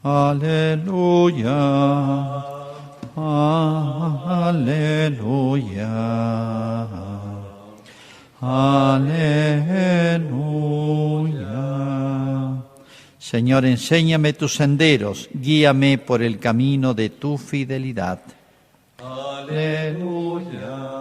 Aleluya, aleluya, aleluya. Señor, enséñame tus senderos, guíame por el camino de tu fidelidad. Aleluya.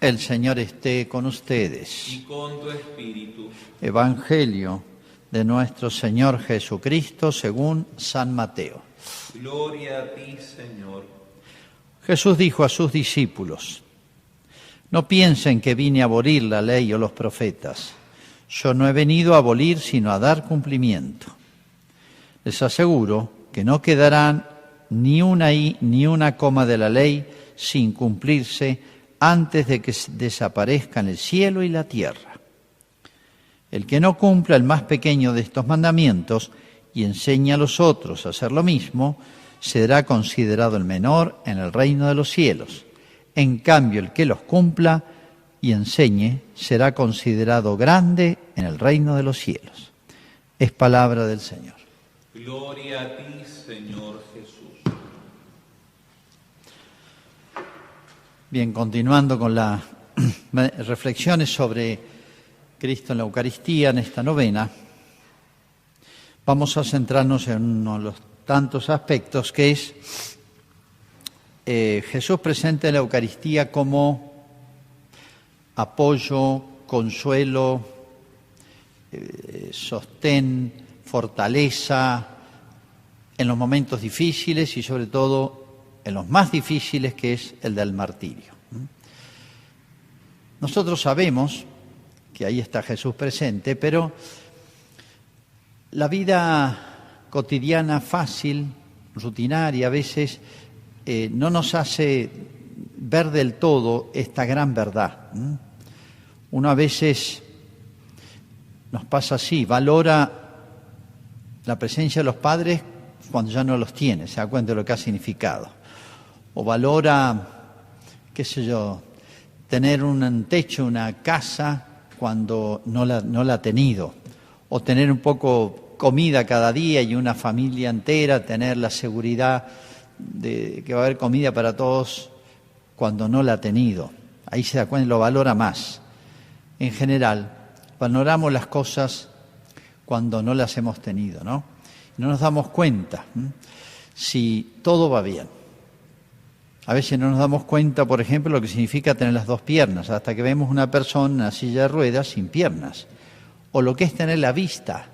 El Señor esté con ustedes. Y con tu espíritu. Evangelio de nuestro Señor Jesucristo según San Mateo. Gloria a ti, Señor. Jesús dijo a sus discípulos: no piensen que vine a abolir la ley o los profetas. Yo no he venido a abolir, sino a dar cumplimiento. Les aseguro que no quedarán ni una i ni una coma de la ley sin cumplirse antes de que desaparezcan el cielo y la tierra. El que no cumpla el más pequeño de estos mandamientos y enseña a los otros a hacer lo mismo, será considerado el menor en el reino de los cielos. En cambio, el que los cumpla y enseñe será considerado grande en el reino de los cielos. Es palabra del Señor. Gloria a ti, Señor Jesús. Bien, continuando con las reflexiones sobre Cristo en la Eucaristía, en esta novena, vamos a centrarnos en uno de los tantos aspectos que es Jesús presente en la Eucaristía como apoyo, consuelo, sostén, fortaleza en los momentos difíciles y sobre todo en los más difíciles, que es el del martirio. Nosotros sabemos que ahí está Jesús presente, pero la vida cotidiana fácil, rutinaria, a veces no nos hace ver del todo esta gran verdad. Uno a veces nos pasa así, valora la presencia de los padres cuando ya no los tiene, se da cuenta de lo que ha significado. O valora, qué sé yo, tener un techo, una casa cuando no la ha tenido. O tener un poco comida cada día y una familia entera, tener la seguridad de que va a haber comida para todos cuando no la ha tenido. Ahí se da cuenta y lo valora más. En general, valoramos las cosas cuando no las hemos tenido, ¿no? No nos damos cuenta si todo va bien. A veces no nos damos cuenta, por ejemplo, lo que significa tener las dos piernas, hasta que vemos una persona en una silla de ruedas sin piernas. O lo que es tener la vista,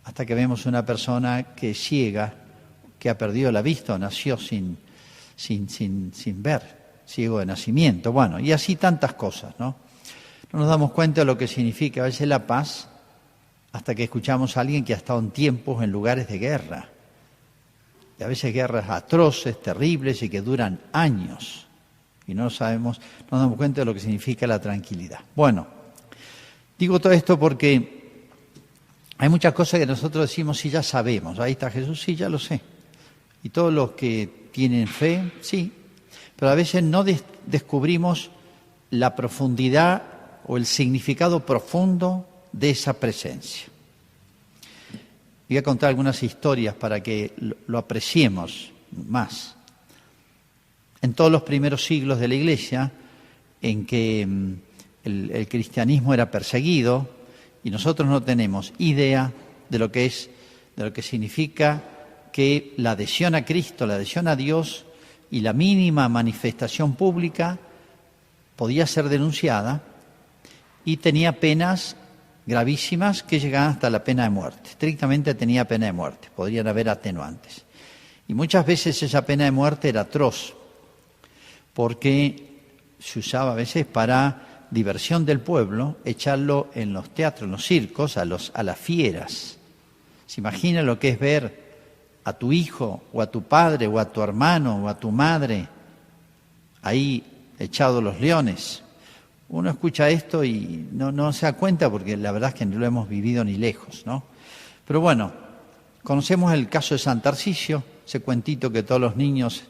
hasta que vemos una persona que es ciega, que ha perdido la vista o nació sin ver, ciego de nacimiento. Bueno, y así tantas cosas, ¿no? No nos damos cuenta de lo que significa a veces la paz hasta que escuchamos a alguien que ha estado en tiempos, en lugares de guerra. Y a veces guerras atroces, terribles y que duran años. Y no nos damos cuenta de lo que significa la tranquilidad. Bueno, digo todo esto porque hay muchas cosas que nosotros decimos, sí, ya sabemos. Ahí está Jesús, sí, ya lo sé. Y todos los que tienen fe, sí. Pero a veces no descubrimos la profundidad o el significado profundo de esa presencia. Voy a contar algunas historias para que lo apreciemos más. En todos los primeros siglos de la Iglesia, en que el cristianismo era perseguido, y nosotros no tenemos idea de lo que significa que la adhesión a Cristo, la adhesión a Dios y la mínima manifestación pública podía ser denunciada y tenía penas gravísimas que llegaban hasta la pena de muerte. Estrictamente tenía pena de muerte, podrían haber atenuantes. Y muchas veces esa pena de muerte era atroz, porque se usaba a veces para diversión del pueblo, echarlo en los teatros, en los circos, a las fieras. ¿Se imagina lo que es ver a tu hijo, o a tu padre, o a tu hermano, o a tu madre ahí echado los leones? Uno escucha esto y no se da cuenta porque la verdad es que no lo hemos vivido ni lejos, ¿no? Pero bueno, conocemos el caso de San Tarcisio, ese cuentito que todos los niños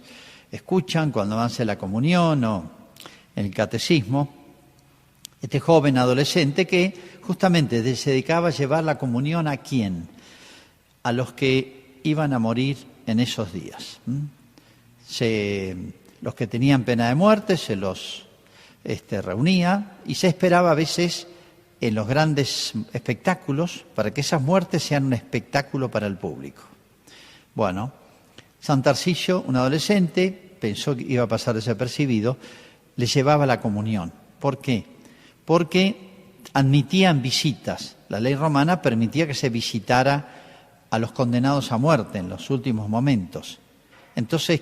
escuchan cuando avance la comunión o en el catecismo, este joven adolescente que justamente se dedicaba a llevar la comunión ¿a quién? A los que iban a morir en esos días. Los que tenían pena de muerte se los reunía y se esperaba a veces en los grandes espectáculos para que esas muertes sean un espectáculo para el público. Bueno, San Tarcisio, un adolescente, pensó que iba a pasar desapercibido, le llevaba la comunión. ¿Por qué? Porque admitían visitas. La ley romana permitía que se visitara a los condenados a muerte en los últimos momentos. Entonces,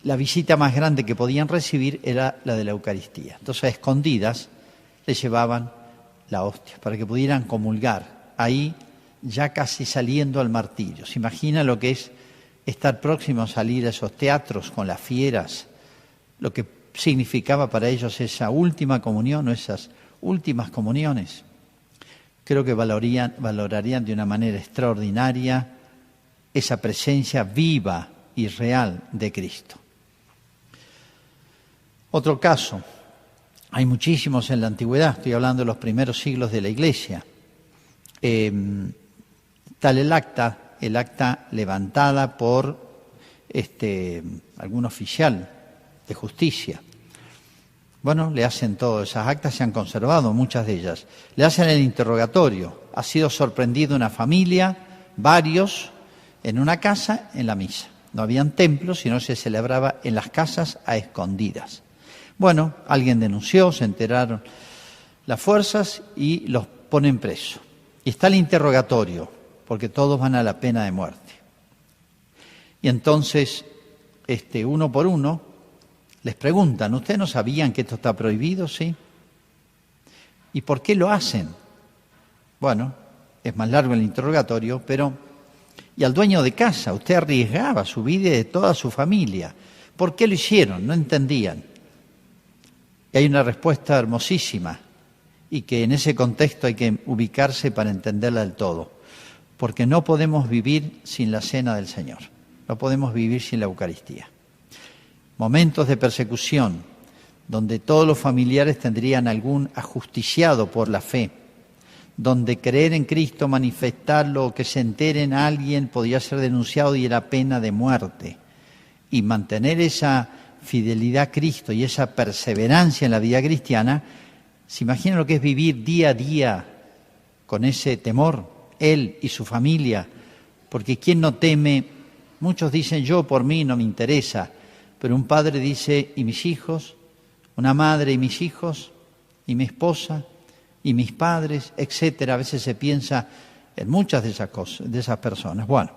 la visita más grande que podían recibir era la de la Eucaristía. Entonces, a escondidas, les llevaban la hostia para que pudieran comulgar. Ahí, ya casi saliendo al martirio. ¿Se imagina lo que es estar próximo a salir a esos teatros con las fieras? Lo que significaba para ellos esa última comunión o esas últimas comuniones. Creo que valorarían de una manera extraordinaria esa presencia viva y real de Cristo. Otro caso, hay muchísimos en la antigüedad, estoy hablando de los primeros siglos de la Iglesia. Tal el acta levantada por algún oficial de justicia. Bueno, le hacen todas esas actas, se han conservado muchas de ellas. Le hacen el interrogatorio. Ha sido sorprendido una familia, varios, en una casa, en la misa. No habían templos, sino se celebraba en las casas a escondidas. Bueno, alguien denunció, se enteraron las fuerzas y los ponen presos. Y está el interrogatorio, porque todos van a la pena de muerte. Y entonces, uno por uno, les preguntan, ¿ustedes no sabían que esto está prohibido? Sí. ¿Y por qué lo hacen? Bueno, es más largo el interrogatorio, pero... Y al dueño de casa, usted arriesgaba su vida y de toda su familia. ¿Por qué lo hicieron? No entendían. Y hay una respuesta hermosísima, y que en ese contexto hay que ubicarse para entenderla del todo. Porque no podemos vivir sin la cena del Señor. No podemos vivir sin la Eucaristía. Momentos de persecución, donde todos los familiares tendrían algún ajusticiado por la fe, donde creer en Cristo, manifestarlo, o que se enteren a alguien, podía ser denunciado y era pena de muerte. Y mantener esa fidelidad a Cristo y esa perseverancia en la vida cristiana, ¿se imagina lo que es vivir día a día con ese temor? Él y su familia, porque ¿quién no teme? Muchos dicen, yo por mí no me interesa, pero un padre dice, ¿y mis hijos? Una madre, ¿y mis hijos? ¿Y mi esposa? ¿Y mis padres? Etcétera. A veces se piensa en muchas de esas cosas, de esas personas. Bueno,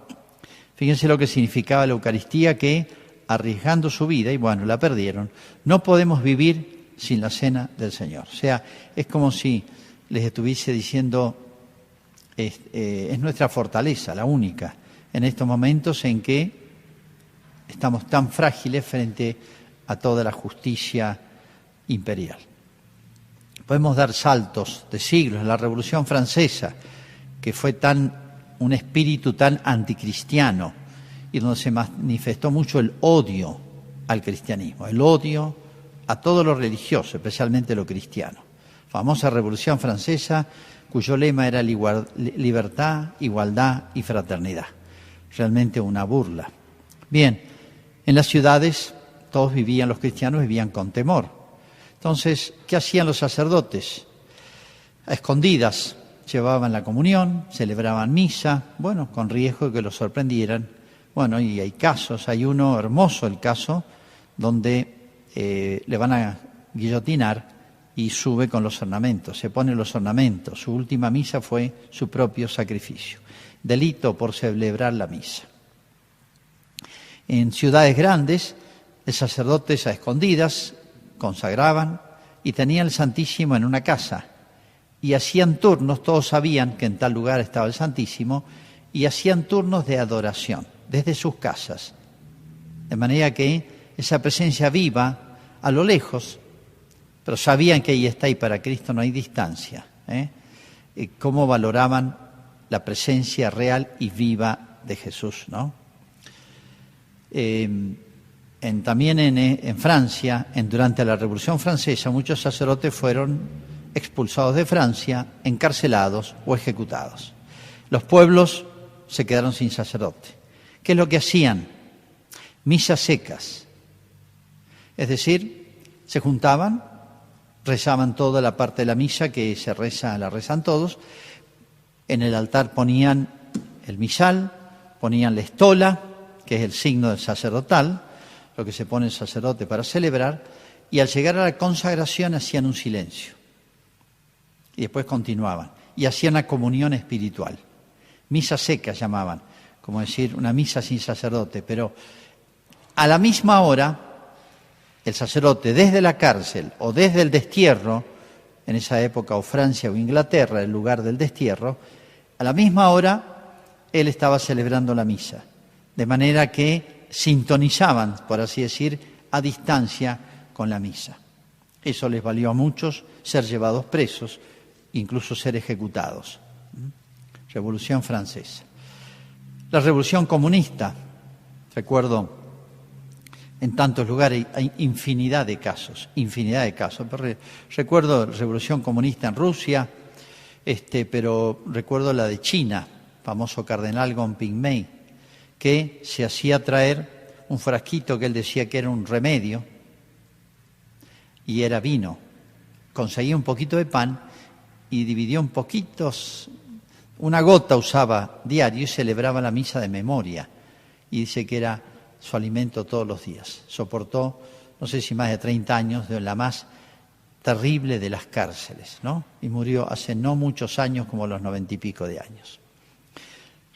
fíjense lo que significaba la Eucaristía, que arriesgando su vida, y bueno, la perdieron, no podemos vivir sin la cena del Señor. O sea, es como si les estuviese diciendo, es nuestra fortaleza, la única, en estos momentos en que estamos tan frágiles frente a toda la justicia imperial. Podemos dar saltos de siglos. La Revolución Francesa, que fue un espíritu tan anticristiano y donde se manifestó mucho el odio al cristianismo, el odio a todo lo religioso, especialmente lo cristiano. Famosa Revolución Francesa, cuyo lema era libertad, igualdad y fraternidad. Realmente una burla. Bien, en las ciudades los cristianos vivían con temor. Entonces, ¿qué hacían los sacerdotes? A escondidas llevaban la comunión, celebraban misa, bueno, con riesgo de que los sorprendieran. Bueno, y hay casos, hay uno hermoso, el caso, donde le van a guillotinar y sube con los ornamentos, se pone los ornamentos. Su última misa fue su propio sacrificio. Delito por celebrar la misa. En ciudades grandes, los sacerdotes a escondidas consagraban y tenían el Santísimo en una casa y hacían turnos, todos sabían que en tal lugar estaba el Santísimo, y hacían turnos de adoración desde sus casas, de manera que esa presencia viva a lo lejos, pero sabían que ahí está y para Cristo no hay distancia. Cómo valoraban la presencia real y viva de Jesús, ¿no? También en Francia, durante la Revolución Francesa, muchos sacerdotes fueron expulsados de Francia, encarcelados o ejecutados. Los pueblos se quedaron sin sacerdote. ¿Qué es lo que hacían? Misas secas. Es decir, se juntaban, rezaban toda la parte de la misa que se reza, la rezan todos. En el altar ponían el misal, ponían la estola, que es el signo del sacerdotal, lo que se pone el sacerdote para celebrar, y al llegar a la consagración hacían un silencio. Y después continuaban. Y hacían una comunión espiritual. Misa seca llamaban, como decir, una misa sin sacerdote. Pero a la misma hora, el sacerdote desde la cárcel o desde el destierro, en esa época o Francia o Inglaterra, el lugar del destierro, a la misma hora él estaba celebrando la misa. De manera que sintonizaban, por así decir, a distancia con la misa. Eso les valió a muchos ser llevados presos, incluso ser ejecutados. Revolución Francesa. La Revolución Comunista, recuerdo, en tantos lugares hay infinidad de casos. Pero recuerdo la Revolución Comunista en Rusia, pero recuerdo la de China, famoso cardenal Gongping-mei, que se hacía traer un frasquito que él decía que era un remedio, y era vino. Conseguía un poquito de pan y dividió en poquitos, una gota usaba diario y celebraba la misa de memoria. Y dice que era su alimento todos los días. Soportó, no sé si más de 30 años, de la más terrible de las cárceles, ¿no? Y murió hace no muchos años, como los 90 y pico de años.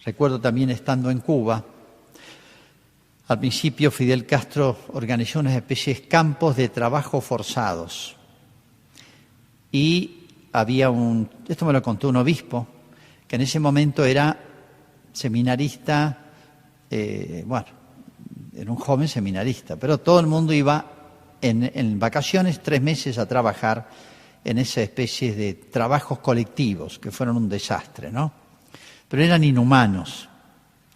Recuerdo también estando en Cuba, al principio Fidel Castro organizó unas especies de campos de trabajo forzados. Y había esto me lo contó un obispo, que en ese momento era seminarista, era un joven seminarista, pero todo el mundo iba en vacaciones 3 meses a trabajar en esas especies de trabajos colectivos, que fueron un desastre, ¿no? Pero eran inhumanos,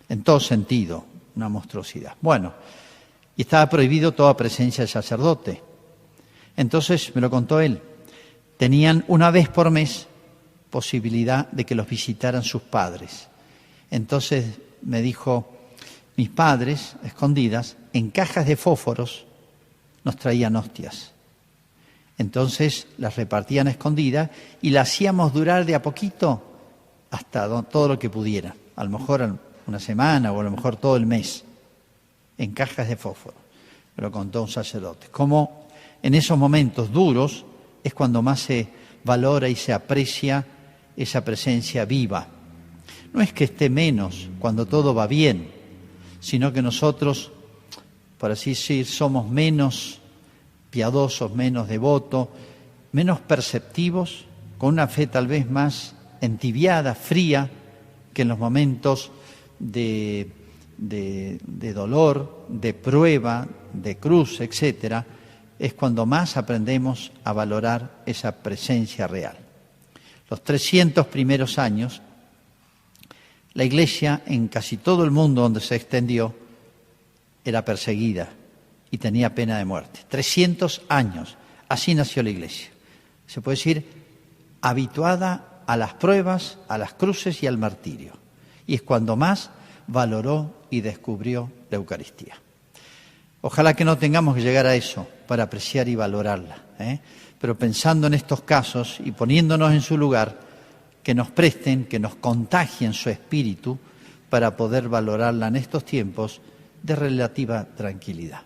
en todo sentido, una monstruosidad. Bueno, y estaba prohibido toda presencia de sacerdote. Entonces, me lo contó él, tenían una vez por mes posibilidad de que los visitaran sus padres. Entonces me dijo, mis padres, escondidas, en cajas de fósforos, nos traían hostias. Entonces las repartían escondidas y las hacíamos durar de a poquito hasta todo lo que pudiera. A lo mejor una semana o a lo mejor todo el mes, en cajas de fósforo. Me lo contó un sacerdote. Como en esos momentos duros es cuando más se valora y se aprecia esa presencia viva. No es que esté menos cuando todo va bien, sino que nosotros, por así decir, somos menos piadosos, menos devotos, menos perceptivos, con una fe tal vez más entibiada, fría, que en los momentos de dolor, de prueba, de cruz, etcétera, es cuando más aprendemos a valorar esa presencia real. Los 300 primeros años, la Iglesia en casi todo el mundo donde se extendió era perseguida y tenía pena de muerte. 300 años, así nació la Iglesia. Se puede decir habituada a las pruebas, a las cruces y al martirio. Y es cuando más valoró y descubrió la Eucaristía. Ojalá que no tengamos que llegar a eso para apreciar y valorarla, pero pensando en estos casos y poniéndonos en su lugar, que nos presten, que nos contagien su espíritu para poder valorarla en estos tiempos de relativa tranquilidad.